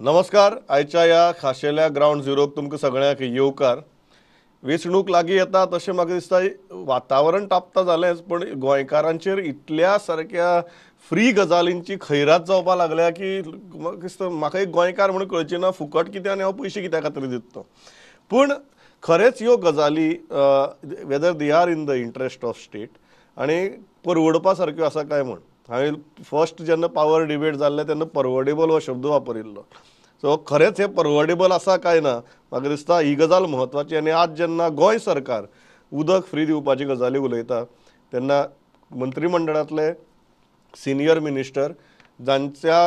नमस्कार. आयच्या ह्या खाशेल्या ग्राउंड झिरोक तुमकां सगळ्यांक येवकार. वेंचणूक लागीं येता तशें म्हाका दिसता वातावरण तापता जालेंच, पण गोंयकारांचेर इतल्या सारक्या फ्री गजालींची खैरात जावपाक लागल्या की म्हाका दिसता म्हाका एक गोंयकार म्हणून कळची ना फुकट कितें आनी हांव पयशे कित्या खातीर दिता. पूण खरेंच ह्यो गजाली whether they are in the interest of state आनी परवडपा सारक्यो आसा काय म्हण. हांवें फर्स्ट जेन्ना पावर डिबेट जाल्ले तेन्ना परवडेबल हो शब्द वापरिल्लो. सो खरेंच हे परवडेबल आसा काय ना म्हाका दिसता ही गजाल म्हत्वाची. आनी आज जेन्ना गोंय सरकार उदक फ्री दिवपाची गजाली उलयता तेन्ना मंत्रिमंडळांतले सिनियर मिनिस्टर जांच्या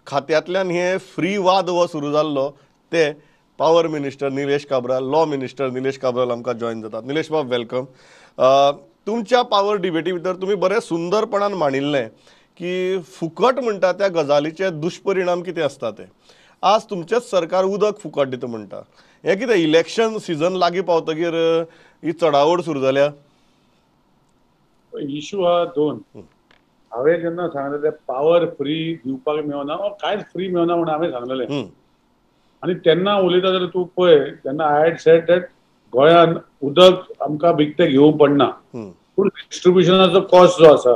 खात्यांतल्यान हे फ्री वाद हो सुरू जाल्लो ते power minister Nilesh Cabral, law minister Nilesh Cabral आमकां जॉइन जातात. निलेश बाब वेलकम. तुमच्या पावर डिबेटी भितर तुमी बरे सुंदरपणान मांडिल्लें की फुकट म्हणटा त्या गजालीचे दुश्परिणाम कितें आसता ते. आज तुमचेंच सरकार उदक फुकट दिता म्हणटा. हें कितें इलेक्शन सिजन लागीं पावतकीर ही चडावड सुरू जाल्या? इश्यू हा दोन. हांवें जेन्ना सांगलें पावर फ्री दिवपाक मेळना कांयच फ्री मेळना म्हणून हांवें सांगलेलें. आनी तेन्ना उलयता जाल्यार तूं पळय तेन्ना आय हॅड सेड दॅट गोंयांत उदक आमकां बिकतें घेवंक पडना, पूण डिस्ट्रिब्युशनाचो कॉस्ट जो आसा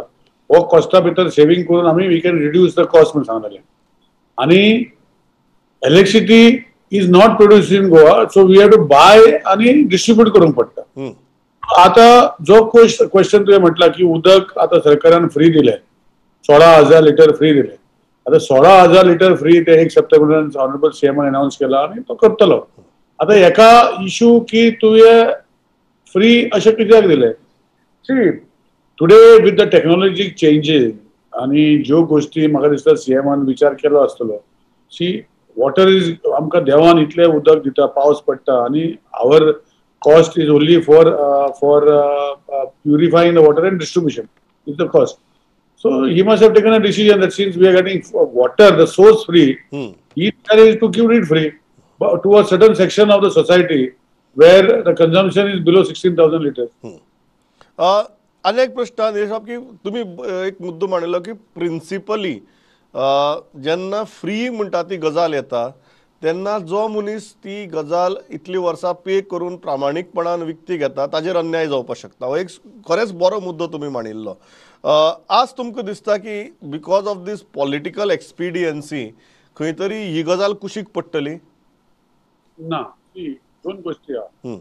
हो कॉस्टा भितर सेव्हिंग करून आमी we can reduce the cost म्हणून सांगलेलें. आनी electricity is not produced in Goa, so we have to buy आनी डिस्ट्रिब्यूट करूंक पडटा. आता जो क्वेश्चन तुवें म्हटला की उदक आता सरकारान फ्री दिले, 16,000 लिटर फ्री दिले. आता 16,000 लिटर फ्री ते 1 सप्टेंबरान ऑनरेबल सीएम अनाउन्स केला आणि तो करतलो. आता एका इश्यू की तुवें फ्री अशें कित्याक दिले? See today with the technology changes आणि ज्यो गोष्टी म्हाका दिसता सीएमान विचार केलो आसतलो. सी वॉटर इज आमकां देवान इतलें उदक दिता, पावस पडटा आनी आवर cost is only for purifying the water and distribution is the cost. So he must have taken a decision that since we are getting water, the source free, he decided to give it free but to a certain section of the society where the consumption is below 16,000 liters. अनेक प्रश्न निलेश बाब की तुम्ही एक मुद्दो मांडलो की principally जेन्ना फ्री म्हणटा ती गजाल येता तेन्ना जो मनीस ती गजाल इतली वर्सां पे करून प्रामाणीकपणान विकती घेता ताजेर अन्याय जावपाक शकता. हो एक खरेंच बरो मुद्दो तुमी मांडिल्लो. आज तुमकां दिसता की because of these political expediency खंय तरी ही गजाल कुशीक पडटली? ना, दोन गोष्टी आहा.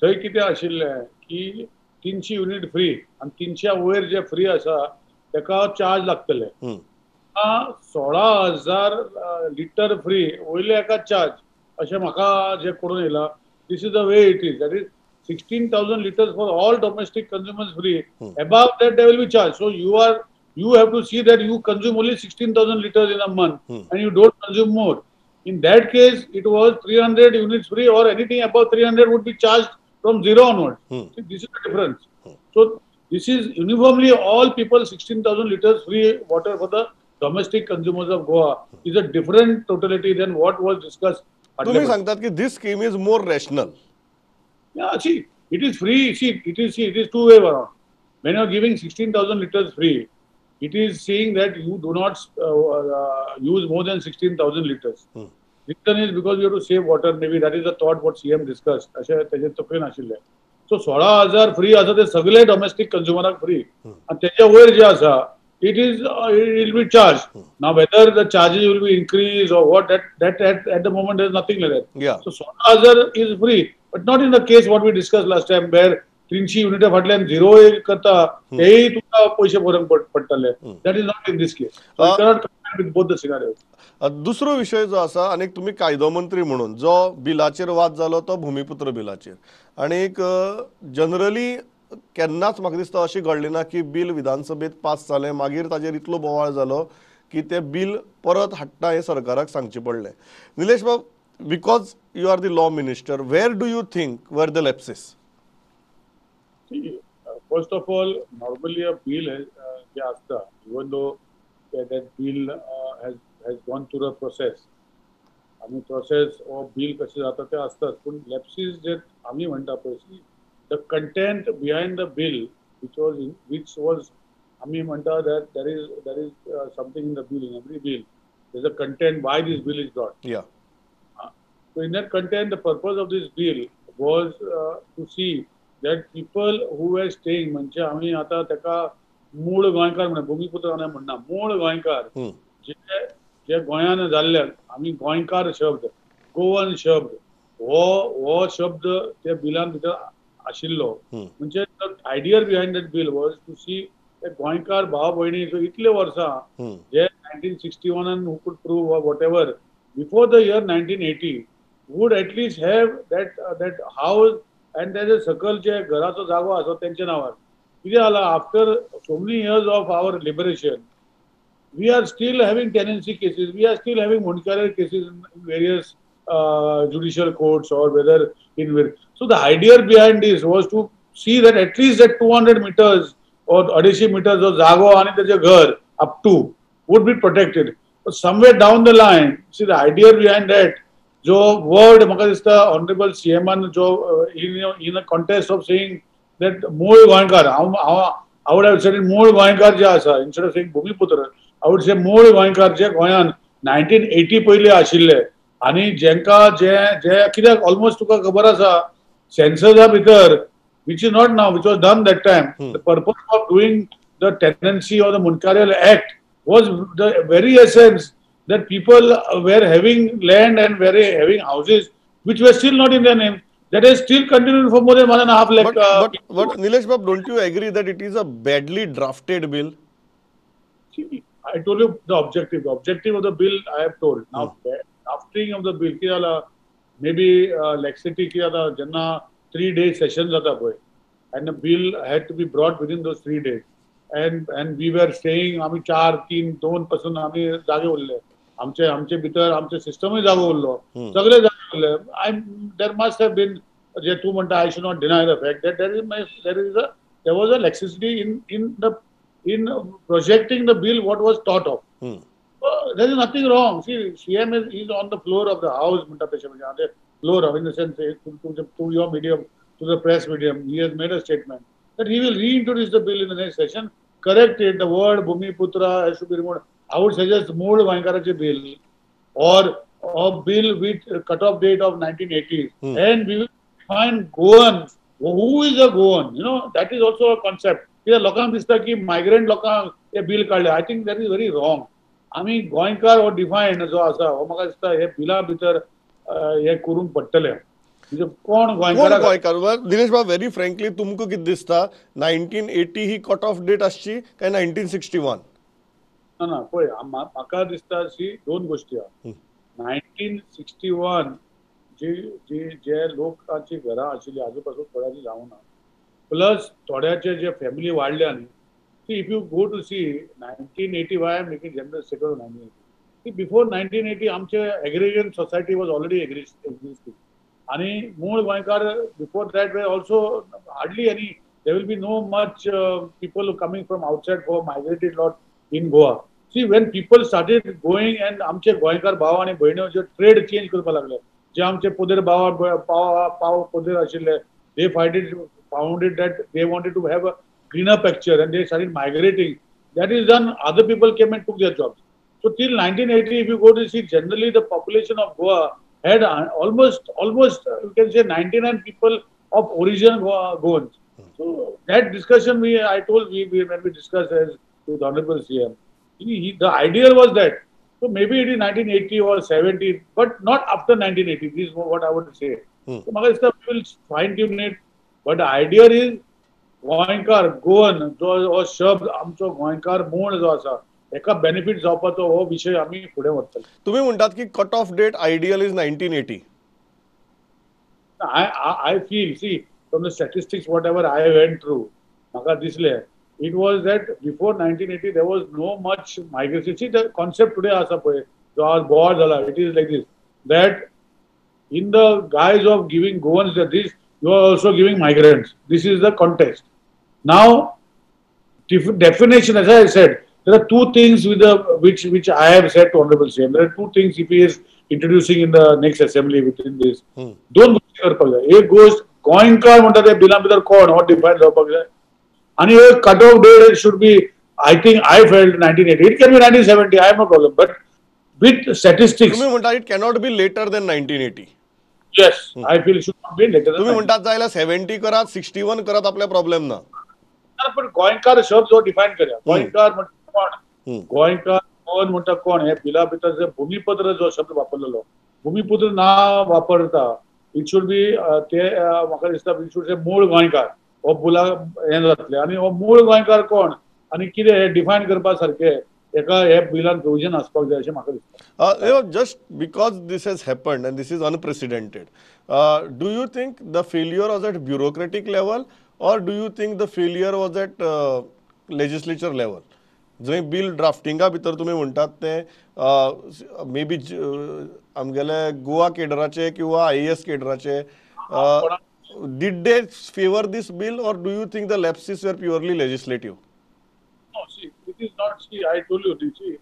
थंय कितें आशिल्लें की 300 युनिट फ्री आनी 300 वयर जे फ्री आसा तेका चार्ज लागतले. 16,000 लिटर फ्री वयले एका चार्ज अशें म्हाका जे कळून येयला. This is the way it is. That is 16,000 liters for all domestic consumers free. Above that there will be charge. So you have to see that you consume only 16,000 liters in a month and you don't consume more. In that case it was 300 units free or anything above 300 would be charged from zero onwards. See, this is the difference. So this is uniformly all people 16,000 liters free water for the domestic consumers of Goa is a different totality than what was discussed. तुम्ही सांगतात की this scheme is more rational. Yeah, see, it is free. It is two-way around. When you are giving 16,000 liters free, it is saying that you do not use more than 16,000 liters. Reason is because you have to save water. Maybe that is the thought what CM discussed. अशें तेजे तकलेन आशिल्लें. So 16,000 free आसा ते सगळे domestic कंज्युमराक free आनी तेच्या वयर जे आसा it will be charged. Now whether the charges will be increased or what that at the moment there is nothing like that. Yeah. So 16,000 is free, but not in the case what we discussed last time where 300 unit फाटल्यान zero करता तेही तुका पैसे भरंक पडटले. That is not in this case. So you cannot compare with both the scenarios. दुसरो विषय जो आसा आनी तुम्ही कायदो मंत्री म्हणून जो बिलाचेर वाद जालो तो भूमिपुत्र बिलाचेर आनीक जनरली केन्नाच म्हाका दिसता अशें घडलें ना की बिल विधानसभेत पास जालें मागीर ताजेर इतलो बोवाळ जालो की ते बिल परत हाडटा हें सरकाराक सांगचें पडलें. Nilesh Bab, because you are the law minister, where do you think were the lapses? First of all, normally a bill जे असता, even though that bill has gone through a process, आणि प्रोसेस ऑफ बिल कशें जाता ते असतात, पूण लॅप्सीस जे आमी म्हणटा पळय, the content behind the bill which was आमी म्हणटा that there is something in the bill, in every bill there's a content why this bill is brought. Yeah. So in that content, the purpose of this bill was to see that people who were staying, म्हणजे आम्ही आता त्याका मूळ गोंयकार म्हणा, भूमिपुत्र म्हणना, मूळ गोंयकार जे जे गोंयान जाल्ल्यात, आम्ही गोंयकार शब्द, गोवन शब्द, हो शब्द त्या बिलान भितर आशिल्लो. म्हणजे idea behind that bill was to see गोंयकार भाव भयणी इतले वर्सां जे 1961 who could prove or whatever before the year 1980 would at least have that house and there is circle जे घराचो जागो आसा त्यांच्या नावार. कितें जाला after so many years of our liberation we are still having tenancy cases, we are still having Munkarer cases in various judicial courts or whether in so the idea behind this was to see that at least that 200 meters or 250 meters जो जागो आणि त्याचे घर up to would be protected. But somewhere down the line, see the idea behind that, जो word म्हाका दिसता honorable CM जो in a context of saying that मूळ गोंयकार, I would have said मूळ गोंयकार जे आसा instead of saying भूमिपुत्र, I would say मूळ गोंयकार जे गोंयान 1980 पयलीं आशिल्ले आणि जेंका जे कित्याक ऑलमोस्ट तुका खबर आसा सेन्ससा भितर which is not now, which was done that time. The purpose of doing the tenancy or the Munkarer Act was the very essence that people were having land and were having houses which were still not in their name. That has still continued for more than 1.5 lakh. But Nilesh Babu, don't you agree that it is a badly drafted bill? See, I told you the objective. The objective of the bill I have told. Now, drafting of the bill, maybe laxity, janna 3-day session jata boy, and the bill had to be brought within those 3 days. And we were saying, आम्ही 4-3-2% आम्ही जागे उरले. आमचे भितर आमचे सिस्टमय जागो उरलो. सगळे जागे उरले. There must have been, जे तू म्हणता, I should not deny the fact that there was a laxity in projecting the bill what was thought of. There is nothing wrong. See, CM is on the floor of the house, floor in the sense to your medium, to the press medium. He has made a statement that he will reintroduce the bill in the next session, correct it, the word Bhumiputra has to be removed. I would suggest Mood Goenkarache bill or bill with cut-off date of 1980s. And we will find Goan. Who is a Goan? You know, that is also a concept. लोकांक दिसता की migrant लोकांक हे bill काढले. I think that is very wrong. आम्ही गोंयकार हो define जो आसा हो म्हाका दिसता हे बिला भितर हे करूंक पडटले. म्हणजे कोण गोंयकार दिनेश बाब, व्हेरी फ्रँकली तुमकां कितें दिसता 1980 ही कट ऑफ डेट आसची काय 1961? ना पळय, म्हाका दिसता शी दोन गोष्टी आहा. 1961 जे लोकांची घरां आशिल्ली आजू पासून थोड्यांची जावना, प्लस थोड्याचे जे फॅमिली वाडल्या न्ही. See, if you go to see 1980, why I am making general statement of 1980? See, before 1980, आमचे agrarian society was already existing. आणि मूळ गोंयकार before that were also hardly any. There will be no much people coming from outside for migrated lot in Goa. See, when people started going and आमचे गोंयकार भाव आणि भयण्यो जे trade change करपाक लागले, जे आमचे पोदेर पाव पोदेर आशिल्ले, they found it that they wanted to have a greener picture and they started migrating. That is done. Other people came and took their jobs. So till 1980, if you go to see, generally the population of Goa had almost you can say 99 people of origin Goans. So that discussion I told when we discussed as with Honorable CM, the idea was that so maybe it is 1980 or 70, but not after 1980. This is what I would say. So we will fine tune it. But the idea is गोंयकार Goan जो शब्द आमचो गोंयकार मूळ जो आसा एका benefit जावपाचो हो विशय आमी फुडें व्हरतले. तुम्ही म्हणटात की cut off date ideal is 1980. I feel, see, from the statistics whatever I went through, म्हाका दिसले it was that before 1980 there was no much migration. See, the concept today आसा पळय जो आज बोवाळ जाला, it is like this, that in the guise of giving Goans this, you are also giving migrants. This is the context. Now, definition, as I said, there are two things with which I have said to Honorable CM. There are two things if he is introducing in the next assembly within this. दोन गोष्टी करपाक जाय. एक गोष्ट गोंयकार म्हणटा ते बिला भितर कोण हो डिफायन जावपाक जाय. आणि cut off date should be, I think I felt 1980. It can be 1970. I have no problem. But with statistics. तुम्ही म्हणता it cannot be later than 1980. Yes, I feel should not be later. तुम्ही म्हणतात जायला 70 करात 61 करात आपल्या problem ना. पण गोंयकार शब्द जो डिफायन करूया. गोंयकार म्हणटा कोण? हम्म. गोंयकार कोण म्हणटा कोण? हे बिला भितर जे भूमिपुत्र जो शब्द वापरलेलो, भूमिपुत्र नाव वापरता, इट शूड बी ते म्हाका दिसता इट शूड से मूळ गोंयकार हो बुला हे जातले. आनी हो मूळ गोंयकार कोण आनी कितें हे डिफायन करपा सारखे एका हे बिलान प्रोविजन आसपाक जाय अशें म्हाका दिसता. Just because this has happened and this is unprecedented, do you think the failure was at bureaucratic level or do you think the failure was at legislature level? जंय बिल ड्राफ्टिंगा भितर तुम्ही म्हणटात ते मे बी आमगेले गोवा केडराचे किंवा IAS केडराचे did they favor this bill or do you think the lapses were purely legislative? No, see, it is not. See, I told you. See,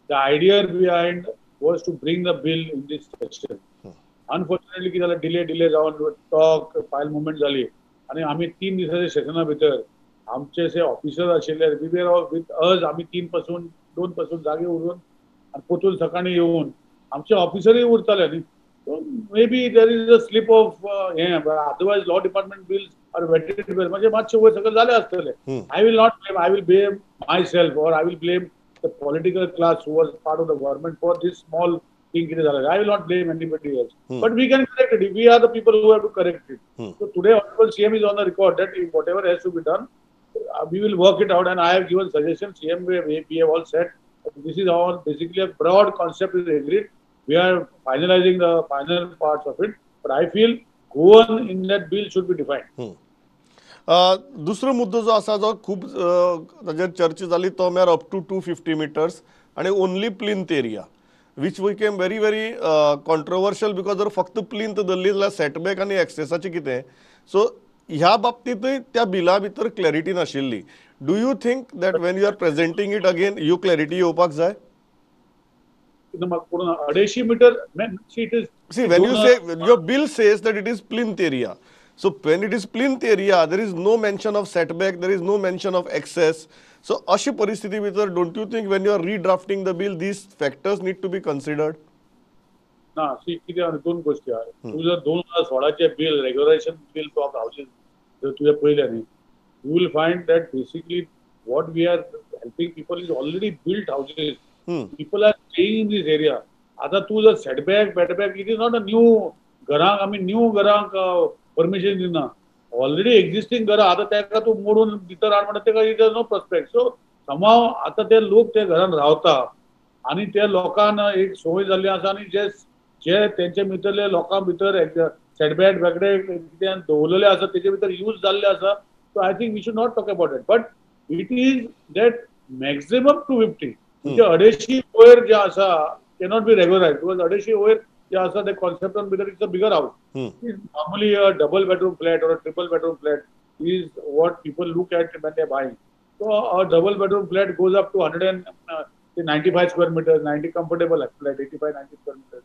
the idea behind was to bring the bill in this section. Unfortunately, कितें जालें delay जावन talk file movement जाली आनी आमी 3 दिसाच्या सेशना भितर आमचे जे ऑफिसर आशिल्ले विथ अज आमी 2 पासून जागे उरून आनी परतून सकाळी येवन आमचे ऑफिसरय उरताले न्ही. Maybe there is a slip of हे otherwise law department bills are vetted well म्हणजे मातशे वयर सकयल जाले आसतले. I will not blame. I will blame myself or I will blame the political class who was part of the government for this small thing. I will not blame anybody else. But we can correct it. We are the people who have to correct it. So today, Honorable CM is on the record that if whatever has to be done, we will work it out. And I have given suggestions. CM, we have all said this is all basically a broad concept is agreed. We are finalizing the final parts of it. But I feel Goan in that bill should be defined. दुसरो मुद्दो जो आसा जो खूब ताजेर चर्चा जाली तो म्हळ्यार अप टू 250 मिटर्स आनी only plinth area which became very very controversial because जर फक्त प्लिंथ धरली जाल्यार सेटबॅक आनी एक्सेसाचें कितें. सो ह्या बाबतींतय त्या बिला भितर क्लॅरिटी नाशिल्ली. Do you think that when you are presenting it again ह्यो क्लॅरिटी येवपाक जाय? 250 metre. See, when you say your bill says that it is plinth area, so when it is plinth area, there is no mention of setback, there is no mention of excess. So, अशी परिस्थिती भितर don't you think when you are redrafting the bill, these factors need to be considered? ना, see कितें दोन गोष्टी आहा. तूं जर 2016चे bill regulation bill of houses जर तुवें पळयलें न्ही, you will find that basically what we are helping people is already built houses. People are staying in this area. आता तू जर setback it is not a new घरांक आमी new घरांक permission दिना. ऑलरेडी एक्झिस्टिंग घरां आता तेका तू मोडून भितर हाड म्हणटा तेका it is no prospect. So समाव आता ते लोक ते घरान रावता आनी त्या लोकांना एक संवय जाल्ली आसा आनी जे तेंचे भितरले लोकां भितर सेटबॅक वेगळे कितें दवरलेले आसा तेजे भितर यूज जाल्ले आसा. So I think we should not talk about it. But it is that maximum 250 म्हणजे 250 वयर जे आसा cannot be regularized because 250 वयर जे आसा ते कॉन्सेप्टान भितर it's a bigger house. Normally a double bedroom flat or a triple bedroom flat is what people look at when they are buying. So a double bedroom flat goes up to 195 square meters, 90 comfortable flat, 85-90 square meters.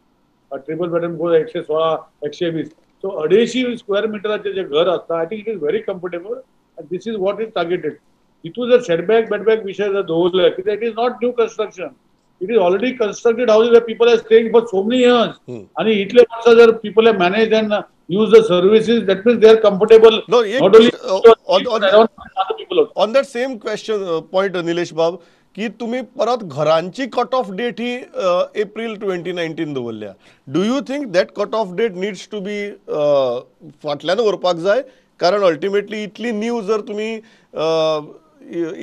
A triple bedroom goes 116-120. So 250 square meteraचे जे घर असता, I think it is very comfortable and this is what is targeted. इथून जर setback विषय जर दवरले कित्याक it is not new construction. It is already constructed houses where people are staying for so many years. And इतले वर्ष जर people have managed and use the services, that means they are comfortable. No, not only other people also. On that same question point, Nilesh Babu, की तुम्ही परत घरांची cut off date ही April 2019 दवरल्या. Do you think that cut off date needs to be फाटल्यान व्हरपाक जाय? कारण अल्टिमेटली इतली न्यू जर तुम्ही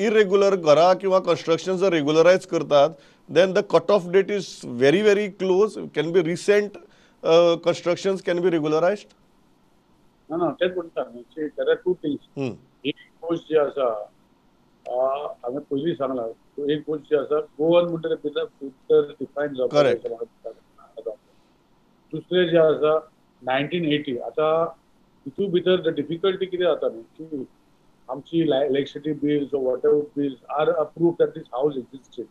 इरेग्युलर घरां किंवा कन्स्ट्रक्शन जर रेग्युलरायज करतात, then the cut-off date is very, very close. Can be recent constructions can be regularized. No, that's what I'm saying. There are two things. एक गोष्ट जी आसा हांवें पयलीं सांगला, एक गोष्ट जी आसा गोवन म्हणटा भितर डिफायन जावपाक. दुसरें जे आसा 1980. आता हितू भितर द डिफिकल्टी कितें जाता न्ही की आमची electricity bills or whatever bills are approved at this house existed.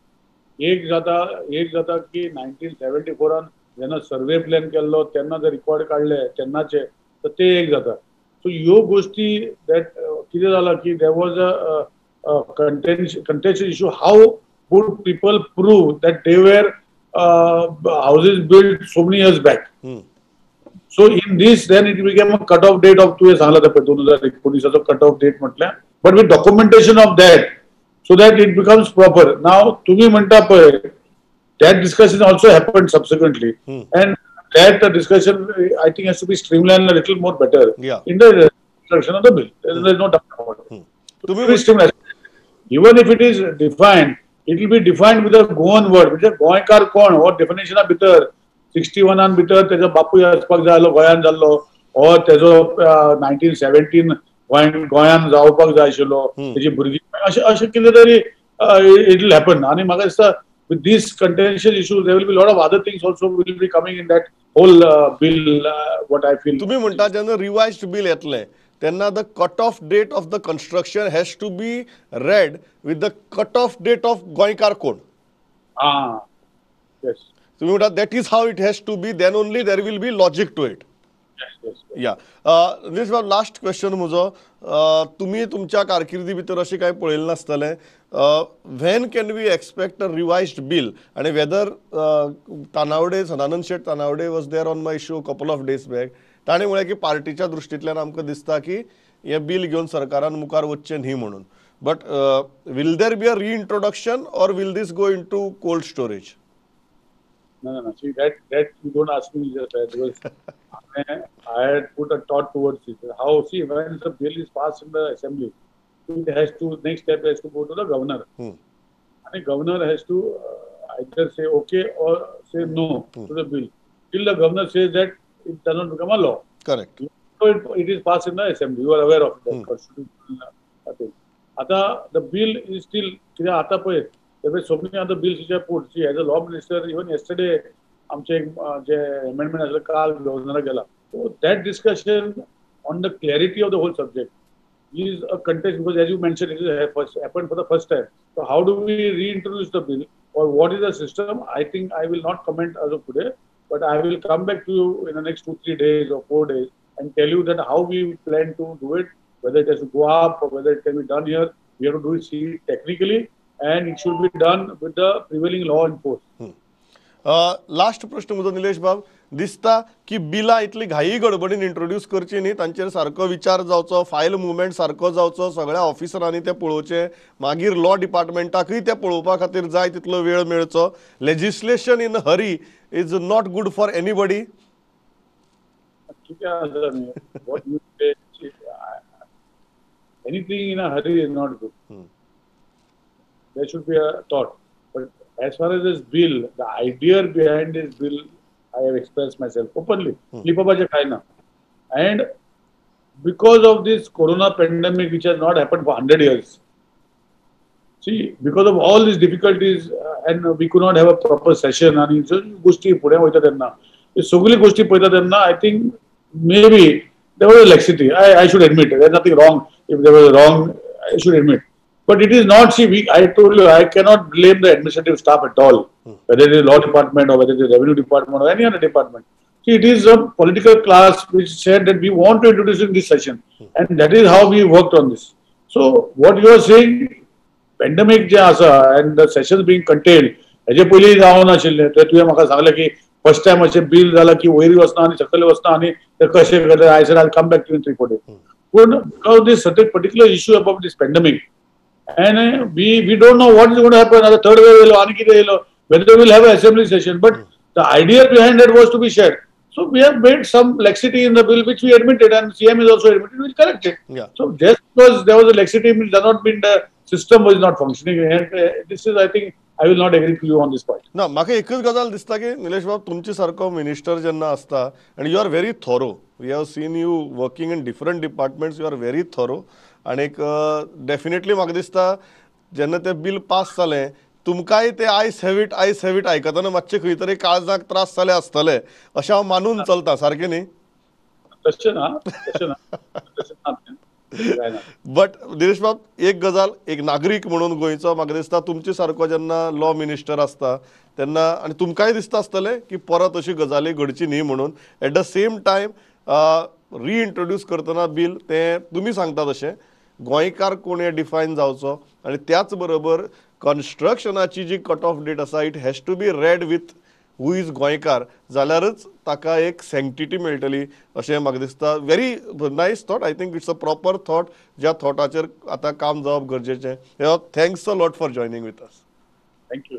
एक जाता की 1974 जेन्ना सर्वे प्लॅन केल्लो तेन्ना जर रिकॉर्ड काढले तेन्नाचे तर ते एक जाता. सो ह्यो गोष्टी दॅट कितें जाला की there was a contentious issue. How would people prove that they were houses built so many years back. हम्म. So in this, then it became a cut off date of 2019 cut off date म्हटल्या, but with documentation of that, so that it becomes proper. Now तुम्ही म्हणता पळय, that discussion also happened subsequently, and that discussion I think has to be streamlined a little more better Yeah. in the construction of the bill. There is no doubt about it. तुम्ही Very streamlined. Even if it is defined, it will be defined with a Goan word. म्हणजे गोंयकार कोण हो डेफिनेशना भितर 61 भितर तेजो बापूय आसपाक जाय आसलो गोंयान जाल्लो, हो तेजो 1917 गोंयान जावपाक जाय आशिल्लो, तेजी भुरगीं अशें कितें तरी इट विल हॅपन. आनी म्हाका दिसता with these contentious issues there will be a lot of other things also will be coming in that whole bill, what I feel. तुम्ही म्हणता जेन्ना रिवाइज्ड बिल येतलें तेन्ना the cut off date of the construction has to be read with the cut off date of गोंयकार कोण. Yes. तुम्ही म्हणटा that is how it has to be, then only there will be logic to it. Yes. या दिस was last question म्हजो. तुम्ही तुमच्या कारकिर्दी भितर अशें कांय पळयलें नासतलें. When can we expect a revised bill, आनी whether Tanavade Sadanand Shet Tanavade was there on my show couple of days back. ताणें म्हळें की पार्टीच्या दृश्टींतल्यान आमकां दिसता की हें बिल घेवन सरकारान मुखार वचचें न्ही म्हणून. But will there be a reintroduction or will this go into cold storage? No. See, that you don't ask me just that, because I had put a thought towards it. How, see, when the bill is passed in the assembly, it has to, next step has to go to the governor. And the governor has to either say okay or say no to the bill. Till the governor says that it does not become a law. Correct. So it is passed in the assembly. You are aware of that constitutional thing. Ata the bill is still, ata pay. There were so many other bills which I put. See, as a law minister, even yesterday, आमचे जे amendment आसले काल गव्हर्नराक गेला. So that discussion on the clarity of the whole subject is a contest, because as you mentioned, it has happened for the first time. So how do we reintroduce the bill, or what is the system? I think I will not comment as of today, but I will come back to you in the next 2-3 days or 4 days and tell you that how we plan to do it, whether it has to go up or whether it can be done here. We have to do it technically, and it should be done with the prevailing law in force. Last प्रश्न म्हजो निलेश बाब. दिसता की बिलां इतली घाई गडबडीन introduce करची न्ही, तांचेर सारको विचार जावचो, फायल मुवमेंट सारको जावचो, सगळ्या ऑफिसरांनी ते पळोवचें, मागीर लॉ डिपार्टमेंटाकूय ते पळोवपा खातीर जाय तितलो वेळ मेळचो. Legislation in Hari is not good for anybody. What you say, anything in a hurry is not good. There should be a thought. But as far as this bill, the idea behind this bill, I have expressed myself openly. And because of this corona pandemic, which has not happened for 100 years, see, because of all these difficulties, and we could not have a proper session, and गोष्टी पुढे वयता तेन्ना सगळी गोष्टी पळयता तेन्ना I think maybe there was a laxity. I should admit there's nothing wrong. If there was wrong, I should admit. But it is not, see, I told you, I cannot blame the administrative staff at all, whether it is law department or whether it is revenue department or any other department. See, it is a political class which said that we want to introduce in this session, and that is how we worked on this. So, what you are saying, pandemic जे आसा and the sessions being curtailed, हेजे पयलीं जावं नाशिल्लें. तर तुवें म्हाका सांगलें की फर्स्ट टायम अशें बिल जालां की वयर वचना आनी सकयल वचना आनी ते कशें करता. I said I'll come back to you in 3-4 days. But because this certain particular issue about this pandemic, and we don't know what is going to happen. The third wave, whether we will have an assembly session. But the idea behind that was to be shared. So we have made some laxity in the bill, which we admitted, and CM is also admitted. We will correct it. Yeah. So just because there was a laxity, it does not mean the system was not functioning. And this is, I think, I will not agree to you on this point. ना, म्हाका एकच गजाल दिसता की निलेश बाब, तुमचे सारको minister जेन्ना आसता, and you are very thorough. We have seen you working in different departments. You are very thorough. आणि डेफिनेटली म्हाका दिसता जेन्ना तें बिल पास जालें, तुमकांय ते आयस हॅव इट आयकतना मातशें खंय तरी काळजाक त्रास जाले आसतले अशें हांव मानून चलता. सारकें न्ही? तशें ना. बट दिनेश बाब, एक गजाल एक नागरीक म्हणून गोंयचो म्हाका दिसता तुमचे सारको जेन्ना लॉ मिनिस्टर आसता तेन्ना, आनी तुमकांय दिसता आसतलें की परत अशी गजाली घडची न्ही म्हणून. एट द सेम टायम रिइंट्रोड्यूस करतना बिल तें तुमी सांगता तशें गोंयकार कोण हें डिफायन जावचो, आनी त्याच बरोबर कन्स्ट्रक्शनाची जी कट ऑफ डेट आसा it has to be read with who is गोंयकार जाल्यारच ताका एक सँक्टिटी मेळटली अशें म्हाका दिसता. Very nice thought. I think it's a proper thought. ज्या थॉटाचेर आतां काम जावप गरजेचें. Thanks a lot for joining with us. Thank you.